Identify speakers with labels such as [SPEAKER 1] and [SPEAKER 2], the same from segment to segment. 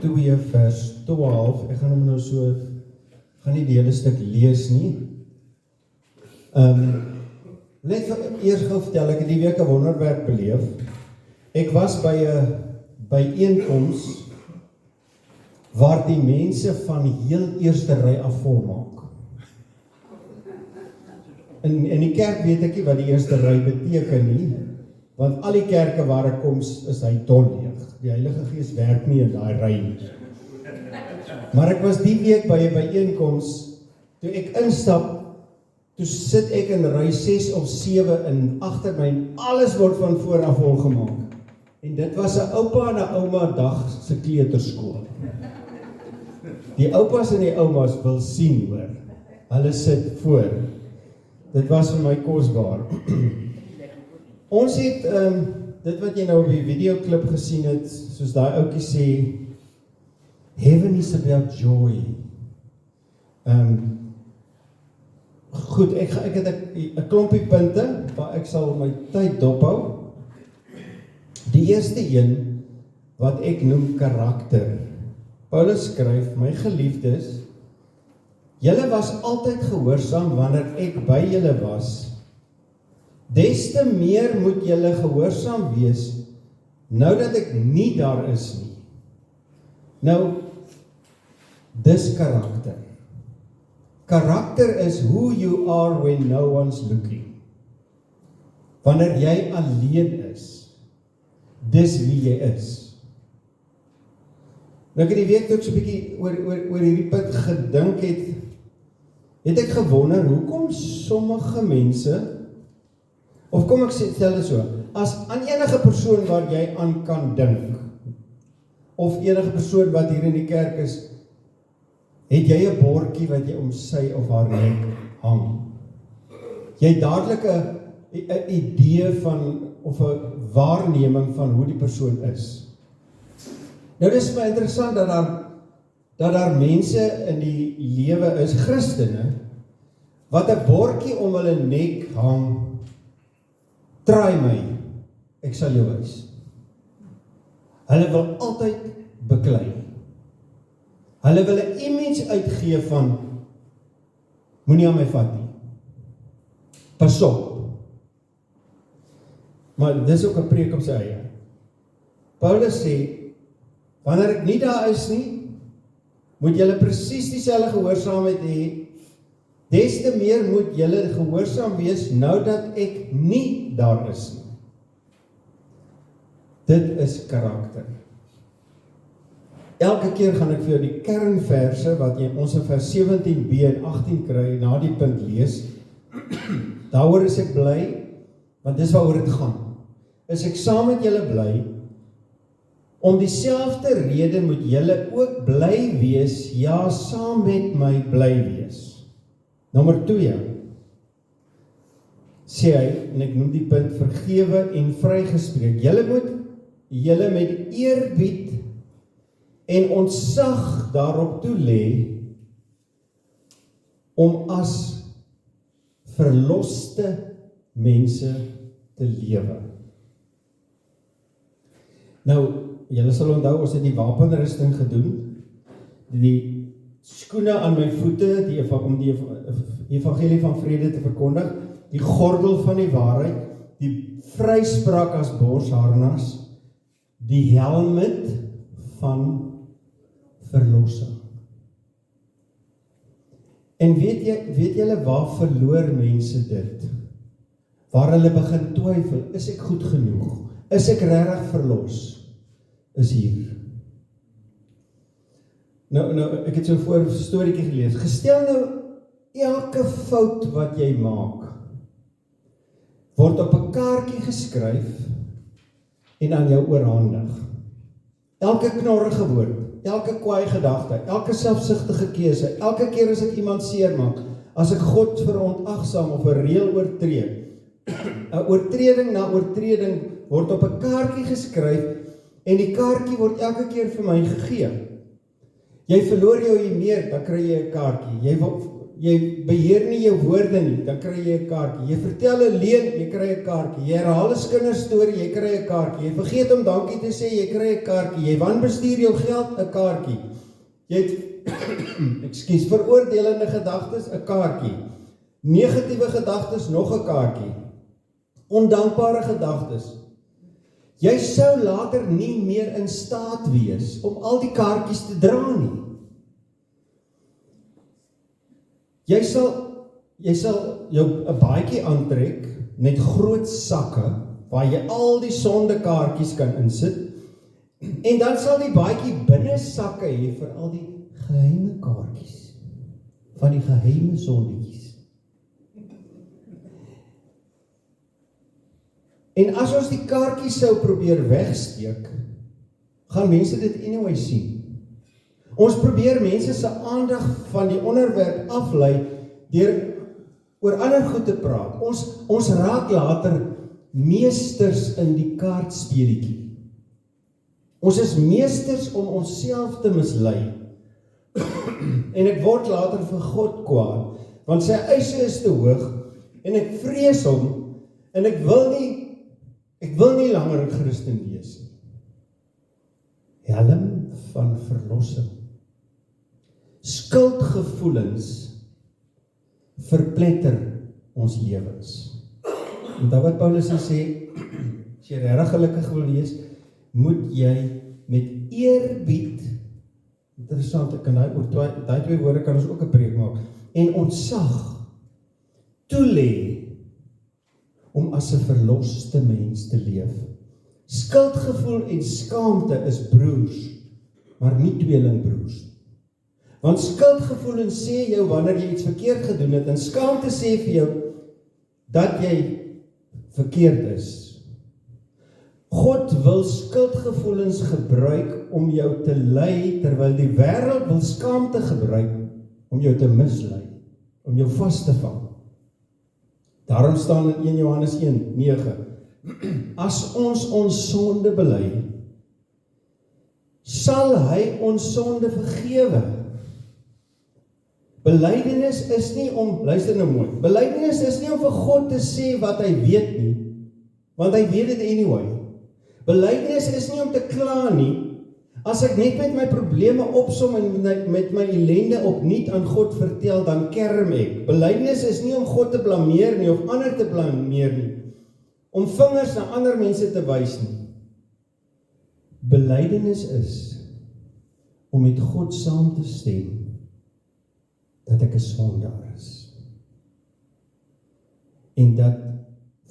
[SPEAKER 1] 2 vers 12, ek gaan hom nou so, gaan nie die hele stuk lees nie. Net eers gou vertel, ek het die week 'n wonderwerk beleef. Ek was by 'n byeenkoms waar die mense van heel eerste ry af volmaak. In die kerk weet ek nie wat die eerste ry beteken nie, want al die kerke waar ek kom is hy dolleeg. Die Heilige Gees werk nie in daai ry nie. Maar ek was die week by 'n byeenkoms, toe ek instap, toe sit ek in ry 6 of 7 in agter my en alles word van voor af volgemaak. En dit was 'n oupa en 'n ouma dag se kleuterskool. Die oupas en die oumas wil sien hoor. Hulle sit voor. Dit was vir my kosbaar. Ons het dit wat jy nou op die videoklip gesien het, soos daai ouetjie sê, heaven is about joy. Goed, ek het 'n klompie punte, maar ek sal my tyd dophou. Die eerste een wat ek noem karakter. Paulus skryf, my geliefdes, julle was altyd gehoorsaam wanneer ek by julle was. Des te meer moet julle gehoorsaam wees, nou dat ek nie daar is nie. Nou, dis karakter. Karakter is who you are when no one's looking. Wanneer jy alleen is, dis wie jy is. Nou ek het die week toe ek so 'n bietjie oor hierdie punt gedink het ek gewonder, hoekom sommige mense, of kom ek stel dit so, as aan enige persoon wat jy aan kan dink, of enige persoon wat hier in die kerk is, het jy 'n bordjie wat jy om sy of haar nek hang. Jy het dadelik 'n idee van, of 'n waarneming van hoe die persoon is. Nou dis my interessant dat daar mense in die lewe is, Christene, wat 'n bordjie om hulle nek hang, try my, ek sal jou wys. Hulle wil altyd beklei. Hulle wil 'n image uitgee van, moenie aan my vat nie. Pas op. Maar dis ook 'n preek op sy eie. Paulus sê, wanneer ek nie daar is nie, moet julle presies dieselfde gehoorsaamheid hê. Des te meer moet julle gehoorsaam wees, nou dat ek nie daar is nie. Dit is karakter. Elke keer gaan ek vir jou die kernverse, wat jy ons in vers 17b en 18 kry, na die punt lees. Daaroor is ek bly, want dis waaroor dit gaan. Is ek saam met julle bly, om dieselfde rede moet julle ook bly wees, ja, saam met my bly wees. Nommer 2, sê hy, en ek noem die punt, vergewe en vrygespreek. Julle moet julle met eerbied en ontzag daarop toe lê, om as verloste mense te lewe. Nou, julle sal onthou, ons het die wapenrusting gedoen, die skoene aan my voete, om die evangelie van vrede te verkondig, die gordel van die waarheid, die vryspraak as borsharnas, die helmet van verlossing. En weet julle waar verloor mense dit? Waar hulle begin twyfel, is ek goed genoeg? Is ek regtig verlos? Is hier. Nou, ek het so voor 'n storieetjie gelees. Gestel nou, elke fout wat jy maak, word op 'n kaartjie geskryf en aan jou oorhandig. Elke knorrige woord, elke kwaai gedagte, elke selfsugtige keuse, elke keer as ek iemand seermaak, as ek God verontagsaam of 'n reël oortree, 'n oortreding na oortreding word op 'n kaartjie geskryf en die kaartjie word elke keer vir my gegee. Jy verloor jou hier meer, dan kry jy 'n kaartjie. jy beheer nie jou woorde nie, dan kry jy 'n kaartjie. Jy vertel 'n leuen, jy kry 'n kaartjie. Jy herhaal 'n kinderstorie, jy kry 'n kaartjie. Jy vergeet om dankie te sê, jy kry 'n kaartjie. Jy wanbestuur jou geld, 'n kaartjie. Jy het veroordelende gedagtes, 'n kaartjie. Negatiewe gedagtes, nog 'n kaartjie. Ondankbare gedagtes. Jy sou later nie meer in staat wees om al die kaartjies te dra nie. Jy sal jou 'n baadjie aantrek met groot sakke waar jy al die sondekaartjies kan insit en dan sal die baadjie binne sakke hê vir al die geheime kaartjies van die geheime sondetjies. En as ons die kaartjies sou probeer wegsteek, gaan mense dit anyway sien. Ons probeer mense se aandag van die onderwerp aflei deur oor ander goed te praat. Ons raak later meesters in die kaartspeletjie. Ons is meesters om onsself te mislei. En ek word later vir God kwaad, want sy eise is te hoog en ek vrees hom en ek wil nie langer 'n Christen wees nie. Helm van verlossing. Skuldgevoelens verpletter ons lewens. Onthou wat Paulus sê, as jy regtig gelukkig wil wees, moet jy met eerbied, interessant, ek kan oor daai twee woorde kan ons ook 'n preek maak, en ontzag toelê om as 'n verloste mens te leef. Skuldgevoel en skaamte is broers, maar nie tweelingbroers. Want skuldgevoelens sê jou wanneer jy iets verkeerd gedoen het, en skaamte sê vir jou dat jy verkeerd is. God wil skuldgevoelens gebruik om jou te lei, terwyl die wêreld wil skaamte gebruik om jou te mislei, om jou vas te vang. Daarom staan in 1 Johannes 1:9, as ons sonde bely, sal hy ons sonde vergewe. Belydenis is nie om, luister nou mooi, belydenis is nie om vir God te sê wat hy weet nie, want hy weet dit anyway. Belydenis is nie om te kla nie, as ek net met my probleme opsom en met my ellende opnuut aan God vertel, dan kerm ek. Belydenis is nie om God te blameer nie, of ander te blameer nie, om vingers na ander mense te wys nie. Belydenis is om met God saam te stem, dat ek 'n sondaar is. En dat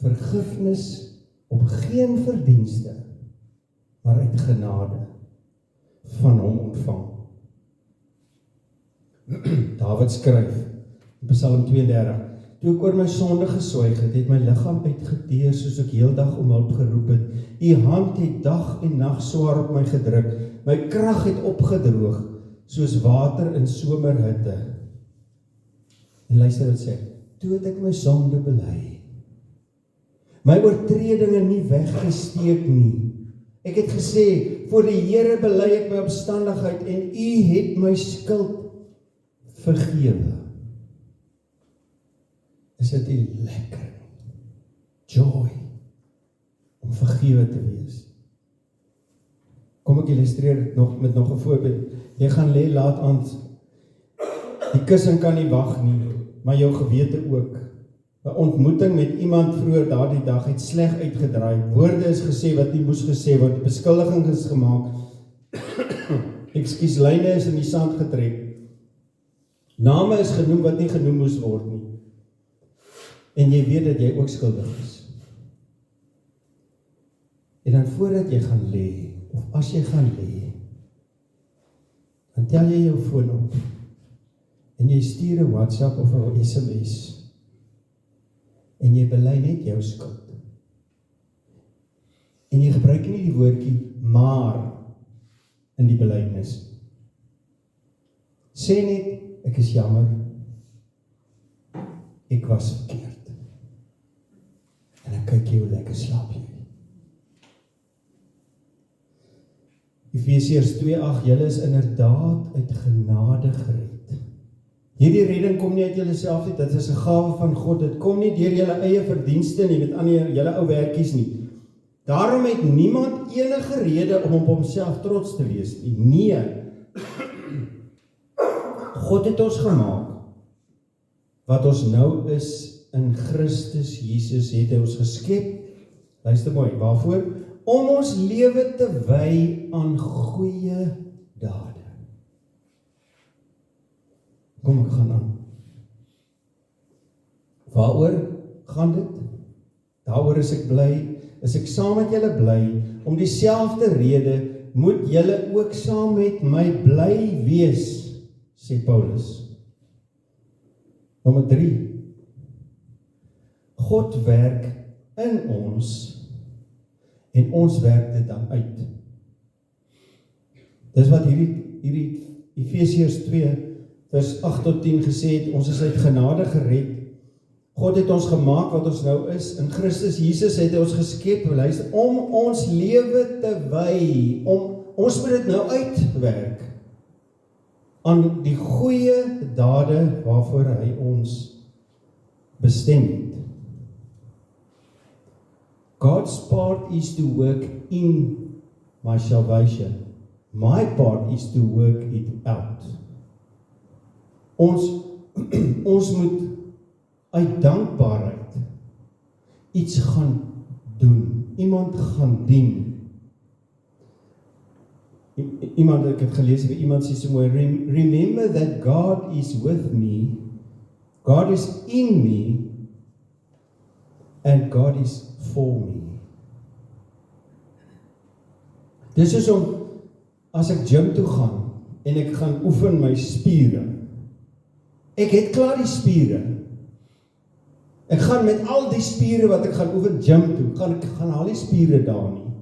[SPEAKER 1] vergifnis op geen verdienste, maar uit genade van hom ontvang. Dawid skryf in Psalm 32, toe ek oor my sonde geswyg het my liggaam uitgeteer soos ek heeldag om hulp geroep het. U hand het dag en nag swaar op my gedruk, my krag het opgedroog soos water in somerhitte. En luister wat sê, toe het ek my sonde bely, my oortredinge nie weggesteek nie. Ek het gesê, voor die Here bely ek my opstandigheid en u het my skuld vergewe. Is dit nie lekker? Joy om vergewe te wees. Kom ek illustreer dit met nog 'n voorbeeld. Jy gaan lê laat aand, die kussing kan nie wag nie, maar jou gewete ook. 'n Ontmoeting met iemand vroeër daardie dag het sleg uitgedraai. Woorde is gesê wat nie moes gesê word. Beskuldiging is gemaak. Lyne is in die sand getrek. Name is genoem wat nie genoem moes word nie. En jy weet dat jy ook skuldig is. En dan voordat jy gaan lê, of as jy gaan lê, dan tel jy jou foon op. En jy stuur 'n WhatsApp of 'n SMS. En jy bely net jou skuld. En jy gebruik nie die woordjie maar in die belydenis. Sê net, ek is jammer, ek was verkeerd. En dan kyk jy hoe lekker slaap jy. Efesiërs 2:8, julle is inderdaad uit genade gered. Hierdie redding kom nie uit julleself nie, dit is 'n gawe van God, dit kom nie deur julle eie verdienste nie, met ander julle ou werkies nie. Daarom het niemand enige rede om op homself trots te wees nie. Nee, God het ons gemaak, wat ons nou is in Christus Jesus, het hy ons geskep, luister mooi, waarvoor? Om ons lewe te wy aan goeie dade. Kom, ek gaan aan. Waaroor gaan dit? Daaroor is ek bly, is ek saam met julle bly, om dieselfde rede moet julle ook saam met my bly wees, sê Paulus. Nommer 3. God werk in ons, en ons werk dit dan uit. Dis wat hierdie Efesiërs 2, vers 8 tot 10 gesê het, ons is uit genade gered. God het ons gemaak wat ons nou is. In Christus Jesus het hy ons geskep, luister, om ons lewe te wy, ons moet dit nou uitwerk, aan die goeie dade waarvoor hy ons bestem het. God's part is to work in my salvation. My part is to work it out. Ons moet uit dankbaarheid iets gaan doen. Iemand gaan dien. Iemand, ek het gelees, iemand sê so mooi, remember that God is with me, God is in me, and God is for me. Dis is om, as ek gym toe gaan, en ek gaan oefen my spiere, ek het klaar die spiere, ek gaan met al die spiere wat ek gaan oefen gym toe, ek gaan al die spiere daar nie,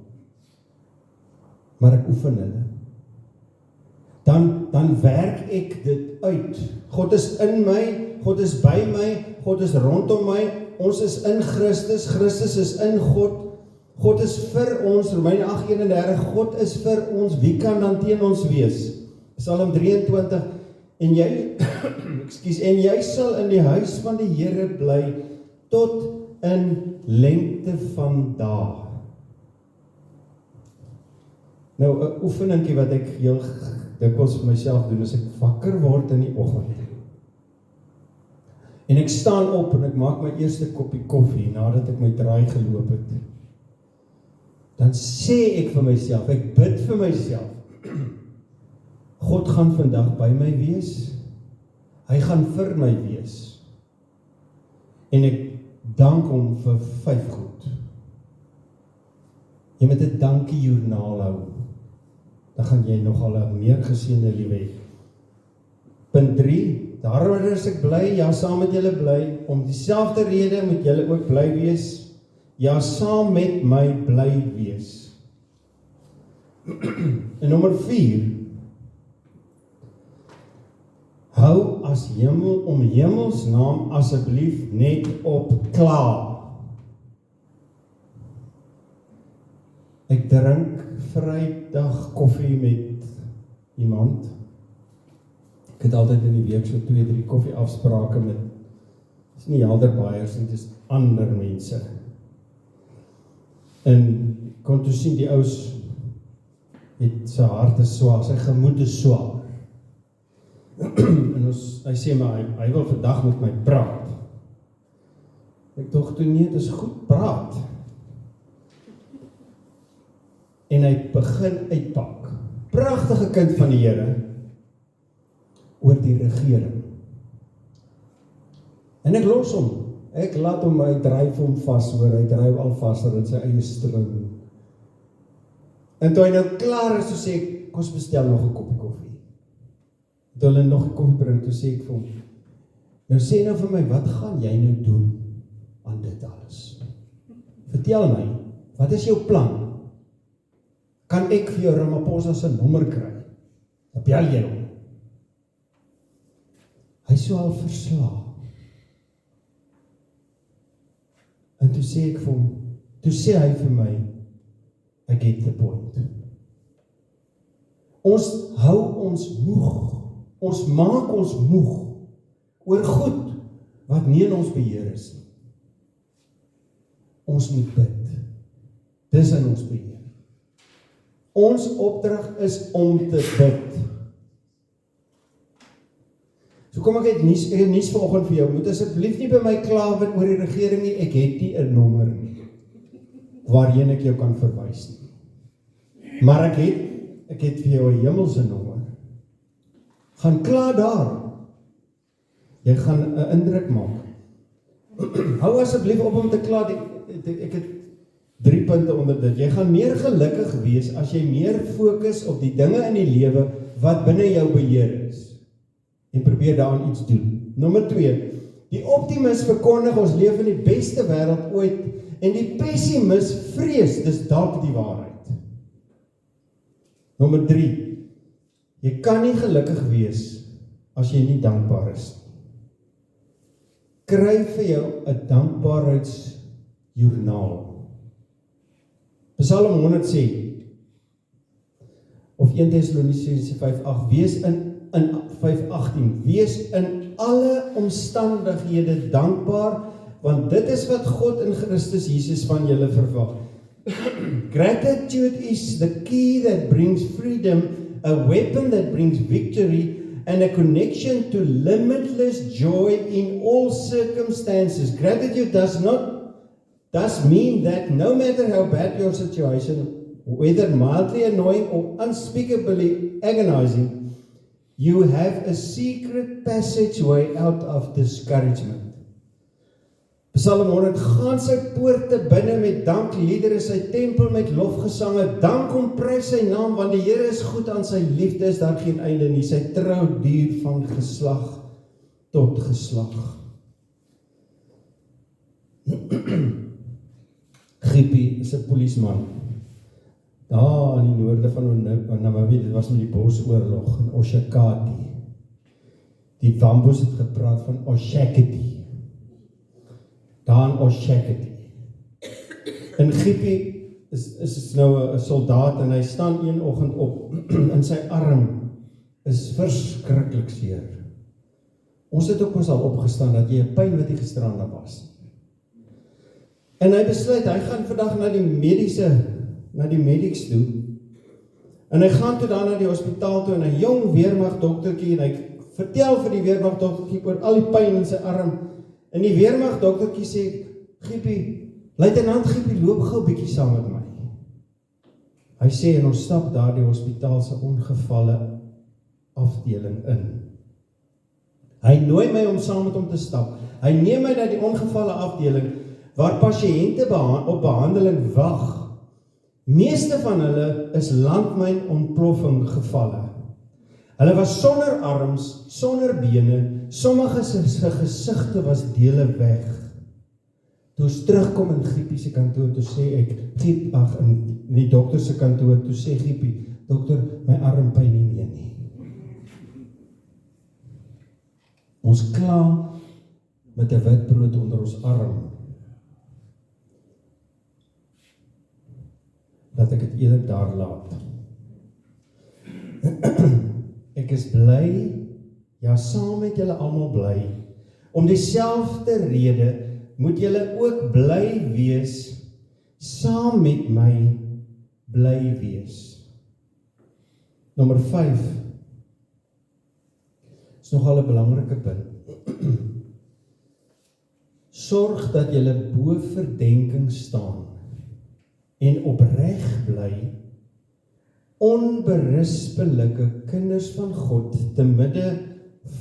[SPEAKER 1] maar ek oefen hulle. Dan werk ek dit uit. God is in my, God is by my, God is rondom my, ons is in Christus, Christus is in God, God is vir ons, Romeine 8:31, God is vir ons, wie kan dan teen ons wees? Psalm 23, en jy, en jy sal in die huis van die Here bly, tot in lengte van dae. Nou, 'n oefeningkie wat ek heel dikwels vir myself doen, as ek wakker word in die oggend, en ek staan op, en ek maak my eerste koppie koffie, nadat ek my draai geloop het, dan sê ek vir myself, ek bid vir myself, God gaan vandag by my wees, hy gaan vir my wees, en ek dank hom vir 5 goed. Jy moet 'n dankiejoernaal hou, dan gaan jy nogal 'n meer geseënde lewe hê. Punt 3, daaroor is ek bly, ja, saam met julle bly, om dieselfde rede moet julle ook bly wees, ja, saam met my bly wees. En nommer 4, hou as hemel om hemelsnaam asseblief net op klaar. Ek drink Vrydag koffie met iemand. Ek het altyd in die week so 2-3 koffie afsprake met, is nie helderbaaiers, dit is ander mense. En kon toe sien die ouens het sy hart is swaar, sy gemoed is swaar. En hy sê maar, hy wil vandag met my praat. Ek dog toe nee, dit is goed, praat. En hy begin uitpak. Pragtige kind van die Here oor die regering. En ek los hom. Ek laat hom, hy dryf hom vas, hoor, hy dryf al vaster in sy eie string. En toe hy nou klaar is, so sê ek, kom ons bestel nog 'n koppie koffie. Toe hulle nog 'n koffie bring, toe sê ek vir hom, nou sê nou vir my, wat gaan jy nou doen aan dit alles? Vertel my, wat is jou plan? Kan ek vir jou Ramaphosa se nommer kry? Dan bel jy hom. Hy is so al verslae. En toe sê ek vir hom, toe sê hy vir my, I get the point. Ons hou ons moeg. Ons maak ons moeg oor goed wat nie in ons beheer is nie. Ons moet bid. Dis in ons beheer. Ons opdrag is om te bid. So kom ek het nuus vanoggend vir jou, moet asseblief nie by my kla word oor die regering nie, ek het nie 'n nommer nie, waarheen ek jou kan verwys nie. Maar ek het vir jou 'n hemelse nommer. Gaan kla daar. Jy gaan 'n indruk maak. Hou asseblief op om te kla, ek het 3 punte onder dit. Jy gaan meer gelukkig wees as jy meer fokus op die dinge in die lewe wat binne jou beheer is. En probeer daaraan iets doen. Nommer 2, die optimis verkondig ons leef in die beste wêreld ooit en die pessimis vrees dis dalk die waarheid. Nommer 3, jy kan nie gelukkig wees as jy nie dankbaar is. Kry vir jou 'n dankbaarheidsjoernaal. Psalm 100 sê, of 1 Thessalonisense 5:8, wees in 5:18, wees in alle omstandighede dankbaar, want dit is wat God in Christus Jesus van julle verwag. Gratitude is the key that brings freedom, a weapon that brings victory, and a connection to limitless joy in all circumstances. Gratitude does mean that no matter how bad your situation, whether mildly annoying or unspeakably agonizing, you have a secret passageway out of discouragement. Psalm 100, gaan sy poorte binne met dankliedere, sy tempel met lofgesange, dank hom, prys sy naam, want die Here is goed, aan sy liefde is daar geen einde nie, sy trou duur van geslag tot geslag. Griepie is 'n polisieman. Daar in die noorde van Namibië, dit was met die Bosoorlog in Oshakati. Die Wambos het gepraat van Oshakati. Daar in Oshakati. En Griepie is nou 'n soldaat en hy staan een oggend op en sy arm is verskriklik seer. Ons het ook ons al opgestaan dat jy 'n pyn wat nie gisteraan was. En hy besluit, hy gaan vandag na die medics toe, en hy gaan toe daar na die hospitaal toe, en 'n jong weermagdoktertjie, en hy vertel vir die weermagdoktertjie oor al die pyn in sy arm, en die weermagdoktertjie sê, Griepie, luitenant Griepie, loop gou 'n bietjie saam met my. Hy sê, en ons stap daar die hospitaal se ongevalle afdeling in. Hy nooi my om saam met hom te stap. Hy neem my na die ongevalle afdeling, waar pasiënte op behandeling wag. Meeste van hulle is landmynontploffing gevalle. Hulle was sonder arms, sonder bene, sommige se gesigte was dele weg. Toe ons terugkom in Griepie se kantoor, toe sê ek, in die dokter se kantoor, toe sê Griepie, dokter, my arm pyn nie meer nie. Ons kla met 'n witbrood onder ons arm, dat ek het eerder daar laat. Ek is bly, ja saam met julle almal bly, om dieselfde rede moet julle ook bly wees, saam met my bly wees. Nommer 5, is nogal 'n belangrike punt. Sorg dat julle bo verdenking staan, en opreg bly, onberispelike kinders van God, te midde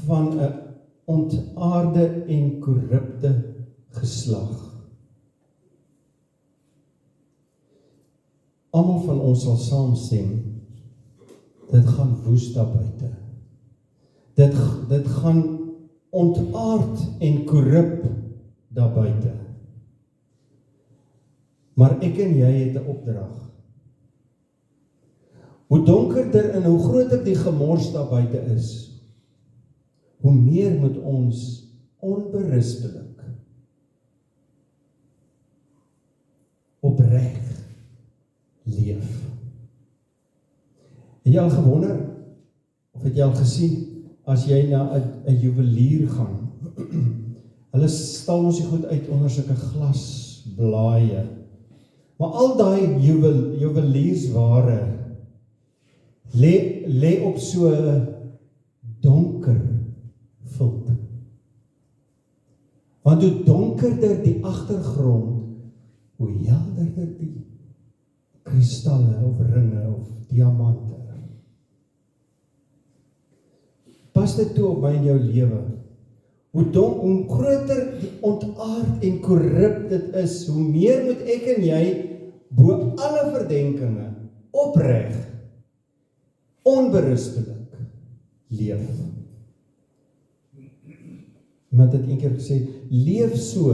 [SPEAKER 1] van 'n ontaarde en korrupte geslag. Almal van ons sal saamstem, dit gaan woes daar buite. Dit gaan ontaard en korrup daar buite. Maar ek en jy het 'n opdrag. Hoe donkerder en hoe groter die gemors daar buite is, hoe meer moet ons onberispelik, opreg leef. Het jy al gewonder, of het jy al gesien, as jy na 'n juwelier gaan, Hulle stal ons die goed uit onder sulke glasblaaie. Maar al daai juweliersware lê op so donker vilt. Want hoe donkerder die agtergrond, hoe helderder die kristalle of ringe of diamante. Pas dit toe op my en jou lewe. Hoe groter die ontaard en korrup dit is, hoe meer moet ek en jy bo alle verdenkinge opreg, onberustelik leef. Iemand het eendag gesê, leef so,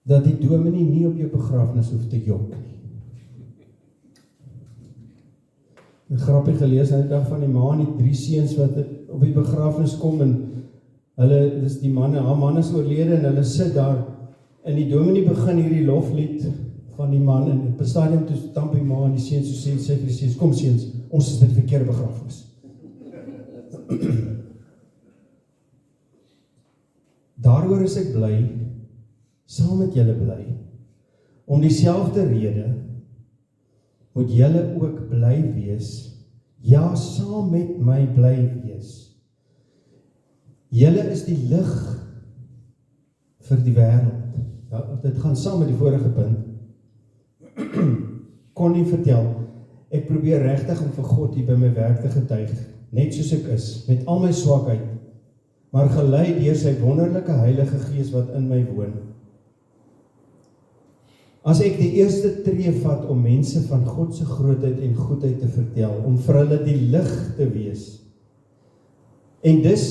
[SPEAKER 1] dat die dominee nie op jou begrafnis hoef te jok nie. 'n grappie gelees aan die dag van die ma en die 3 seuns wat op die begrafnis kom en hulle, dis die manne, haar man is oorlede en hulle sit daar en die dominee begin hierdie loflied van die man en op 'n stadium toe stamp die ma en die seuns so sê vir die seuns, kom seuns, ons is by die verkeerde begrafnis. Daaroor is ek bly, saam met julle bly, om dieselfde rede moet julle ook bly wees, ja, saam met my bly wees. Julle is die lig vir die wêreld. Ja, dit gaan saam met die vorige punt. Kon nie vertel, ek probeer regtig om vir God hier by my werk te getuig, net soos ek is, met al my swakheid, maar gelei deur sy wonderlike Heilige Gees wat in my woon. As ek die eerste tree vat om mense van God se grootheid en goedheid te vertel, om vir hulle die lig te wees, en dus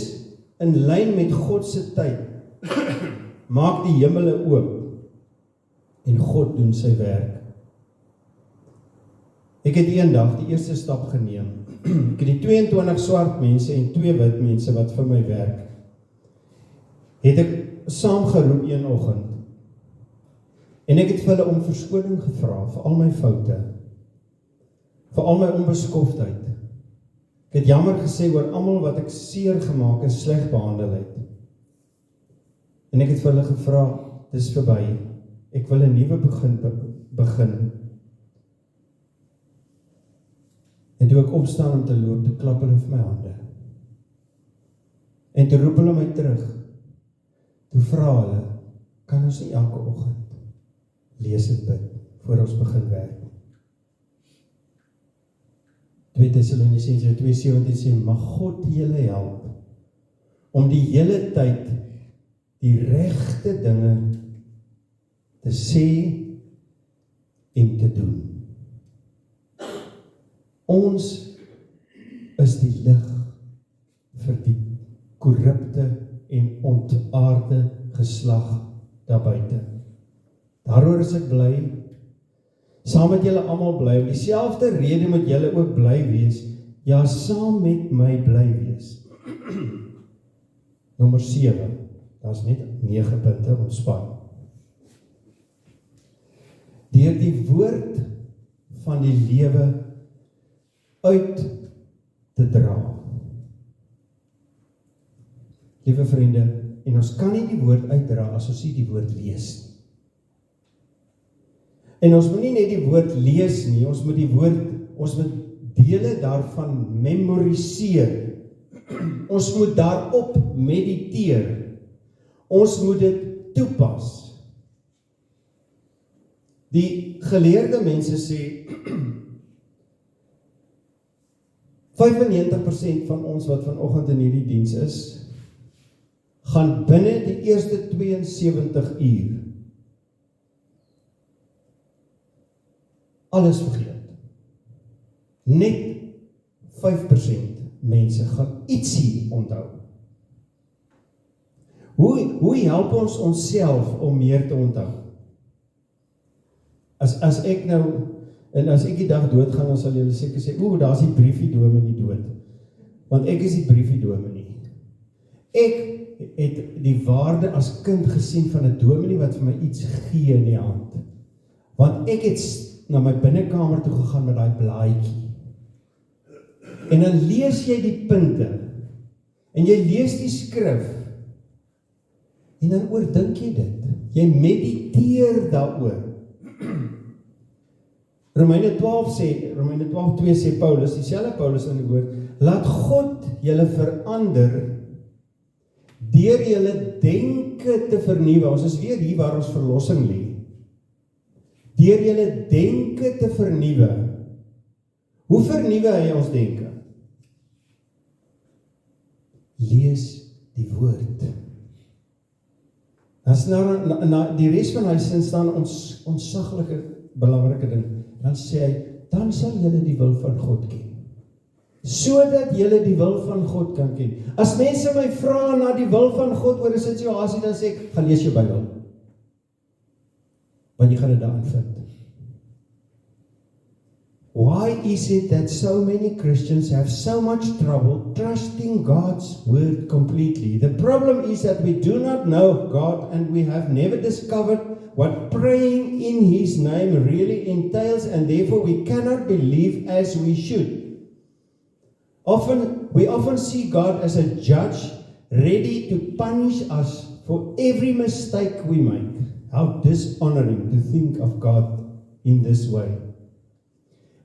[SPEAKER 1] in lyn met God se tyd, maak die hemele oop, en God doen sy werk. Ek het eendag die eerste stap geneem. Ek het die 22 swart mense en 2 wit mense wat vir my werk, het ek saamgeroep een oggend. En ek het vir hulle om verskoning gevra vir al my foute, vir al my onbeskoftheid. Ek het jammer gesê oor almal wat ek seer gemaak en sleg behandel het. En ek het vir hulle gevra, dis verby, ek wil 'n nuwe begin. En toe ek opstaan om te loop, toe klap hulle vir my hande. En toe roep hulle my terug. Toe vra hulle, kan ons nie elke oggend lees en bid, voor ons begin werk. 2 Tessalonisense 2:17 sê, mag God julle help, om die hele tyd die regte dinge te sê en te doen. Ons is die lig vir die korrupte en ontaarde geslag daar buite. Daaroor is ek bly, saam met julle almal bly, om dieselfde rede moet julle ook bly wees, ja, saam met my bly wees. Nommer 7, daar is net 9 punte, ontspan. Deur die woord van die lewe uit te dra. Liewe vriende, en ons kan nie die woord uitdra as ons nie die woord lees nie. En ons moet nie net die woord lees nie, ons moet dele daarvan memoriseer. Ons moet daarop mediteer. Ons moet dit toepas. Die geleerde mense sê 95% van ons wat vanoggend in hierdie diens is, gaan binne die eerste 72 uur alles vergeet. Net 5% mense gaan ietsie onthou. Hoe help ons onsself om meer te onthou? As ek nou, en as ek die dag doodgaan, dan sal julle seker sê, daar is die briefie dominee dood. Want ek is die briefie dominee. Ek het die waarde as kind gesien van 'n dominee wat vir my iets gee in die hand. Want ek het na my binnekamer toe gegaan met daai blaadjie. En dan lees jy die punte, en jy lees die skrif, En dan oordink jy dit. Jy mediteer daaroor. Romeine 12:2 sê Paulus, dieselfde Paulus in die woord, laat God julle verander deur julle denke te vernuwe. Ons is weer hier waar ons verlossing lê. Deur julle denke te vernuwe. Hoe vernuwe hy ons denke? Lees die woord. Dan is na die res van hy sin staan ons ontsaglike belangrike ding. Dan sê hy, dan sal julle die wil van God ken. Sodat julle die wil van God kan ken. As mense my vra na die wil van God oor 'n situasie, dan sê ek, gaan lees jou Bybel. Want jy gaan dit daarin vind. Why is it that so many Christians have so much trouble trusting God's word completely? The problem is that we do not know God and we have never discovered what praying in His name really entails, and therefore we cannot believe as we should. We often see God as a judge ready to punish us for every mistake we make. How dishonoring to think of God in this way.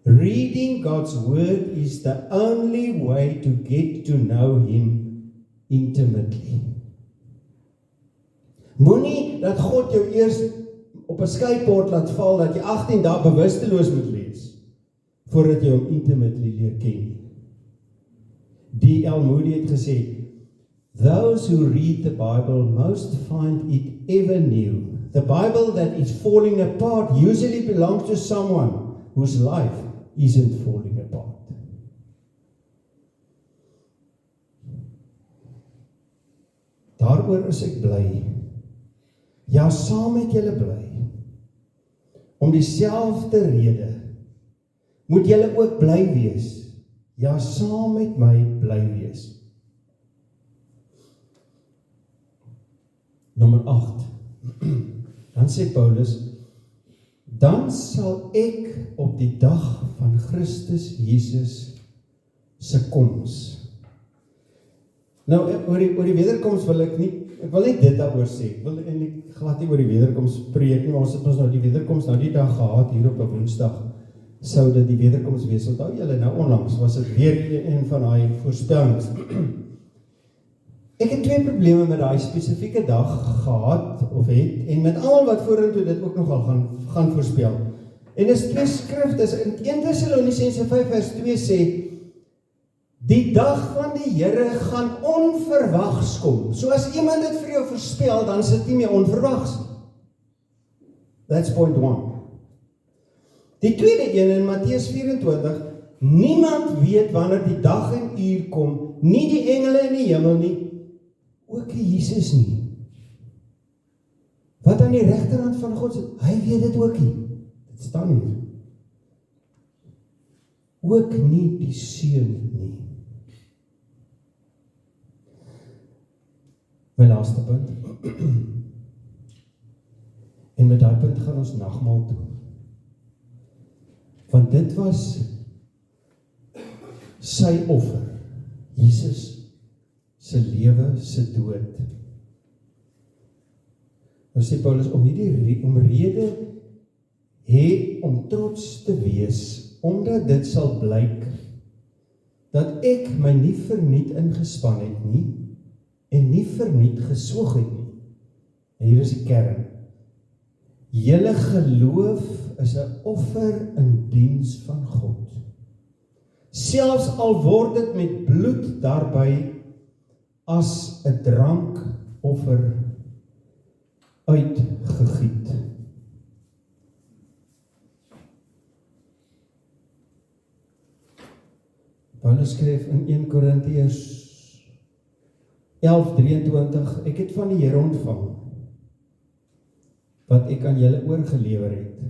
[SPEAKER 1] Reading God's word is the only way to get to know Him intimately. Moenie dat God jou eers op 'n skybord laat val dat jy 18 dae bewusteloos moet lees voordat jy hom intimately leer ken. D.L. Moody het gesê, those who read the Bible most find it ever new. The Bible that is falling apart usually belongs to someone whose life isn't falling apart. Daaroor is ek bly. Ja, saam met julle bly. Om dieselfde rede moet julle ook bly wees. Ja, saam met my bly wees. Nommer 8. Dan sê Paulus, dan sal ek op die dag van Christus Jesus se koms. Nou, oor die wederkoms wil ek wil net dit daaroor sê. Ek wil eintlik glad nie oor die wederkoms preek nie, ons het ons nou die wederkoms nou die dag gehad hier op 'n Woensdag. Sou dit die wederkoms wees. Onthou julle, nou onlangs was dit weer een van daai voorspellings. Ek het 2 probleme met daai spesifieke dag gehad of het, en met almal wat vorentoe dit ook nogal gaan voorspel. En is 2 skrifte, in 1 Tessalonisense 5 vers 2 sê, die dag van die Here gaan onverwags kom. So as iemand dit vir jou voorspel, dan is dit nie meer onverwags. That's point 1. Die tweede een in Matteus 24, niemand weet wanneer die dag en uur kom, nie die engele in die hemel nie, ook die Jesus nie. Wat aan die regterhand van God sit, hy weet dit ook nie. Dit staan hier. Ook nie die Seun nie. My laaste punt. En met daai punt gaan ons nagmaal toe. Want dit was sy offer. Jesus se lewe, se dood. Nou sê Paulus, om rede om trots te wees, omdat dit sal blyk, dat ek my nie verniet ingespan het nie, en nie verniet geswoeg het nie. En hier is die kern. Julle geloof is 'n offer in diens van God. Selfs al word dit met bloed daarby as 'n drankoffer uitgegiet. Paulus skryf in 1 Korintiërs 11:23, ek het van die Here ontvang wat ek aan julle oorgelewer het.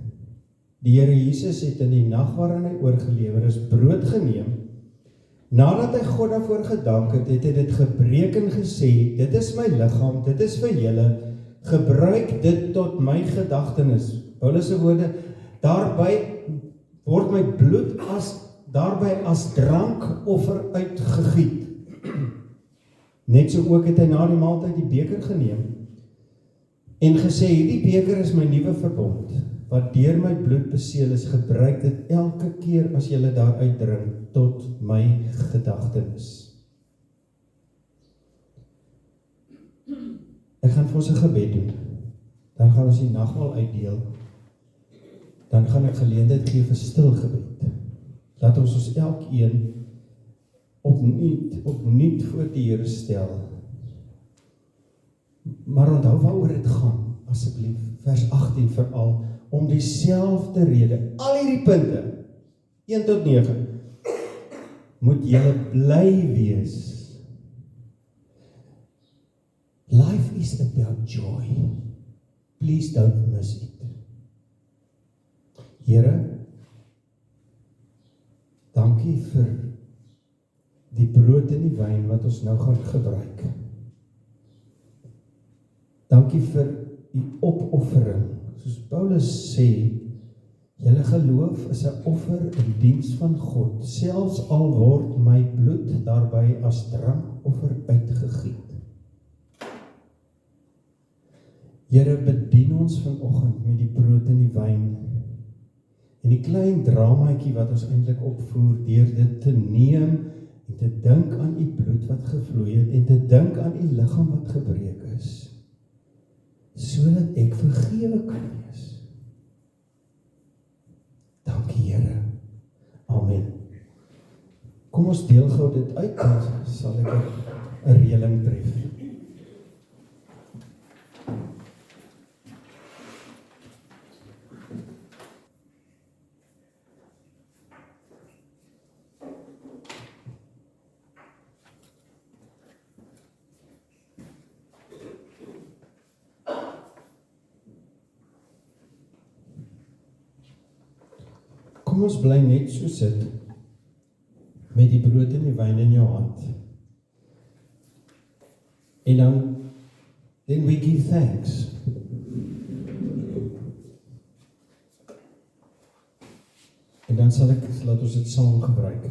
[SPEAKER 1] Die Here Jesus het in die nag waarin hy oorgelewer is, brood geneem. Nadat hy God daarvoor gedank het, het hy dit gebreek en gesê, dit is my liggaam, dit is vir julle, gebruik dit tot my gedagtenis. Paulus se woorde, daarby word my bloed as drankoffer uitgegiet. Net so ook het hy na die maaltyd die beker geneem. en gesê, hierdie beker is my nuwe verbond, wat deur my bloed beseël is, gebruik dit elke keer as julle daaruit drink, tot my gedagtenis. Ek gaan vir ons 'n gebed doen, dan gaan ons die nagmaal uitdeel, dan gaan ek geleentheid gee vir stil gebed. Laat ons elkeen opnuut voor die Here stel. Maar onthou waaroor dit gaan, asseblief, vers 18 veral, om dieselfde rede, al hierdie punte, 1 tot 9, moet julle bly wees. Life is about joy. Please don't miss it. Here, dankie vir die brood en die wyn wat ons nou gaan gebruik. Dankie vir die opoffering. Soos Paulus sê, julle geloof is 'n offer in diens van God, selfs al word my bloed daarby as drankoffer uitgegiet. Here, bedien ons vanoggend met die brood en die wyn, en die klein dramaatjie wat ons eintlik opvoer, deur dit te neem, en te dink aan u bloed wat gevloei het, en te dink aan u liggaam wat gebreek is, sodat ek vergewe kan wees. Dankie, Here. Amen. Kom ons deel gou dit uit, dan sal ek 'n reëling tref. Kom ons bly net so sit, met die brood en die wyn in jou hand. En then we give thanks. En dan laat ons dit saam gebruik.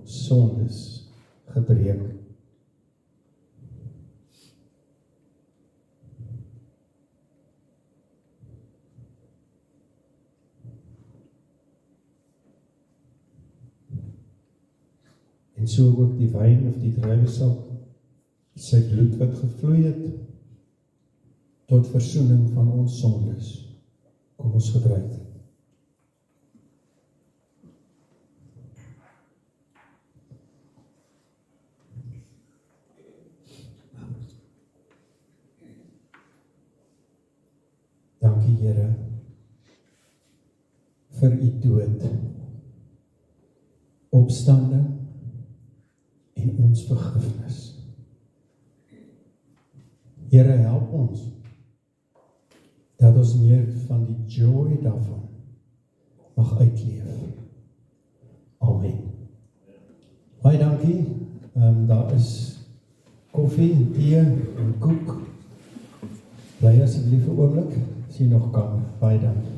[SPEAKER 1] Sondes gebreek. En so ook die wyn of die druiwesap, sy bloed wat gevloei het, tot versoening van ons sondes. Kom ons gebruik dit. Dankie, Here, vir u dood, opstanding en ons vergifnis. Here, help ons, dat ons meer van die joy daarvan mag uitleef. Amen. Baie dankie, daar is koffie, tee en koek. Bly asseblief 'n oomblik, as jy nog kan. Baie dankie.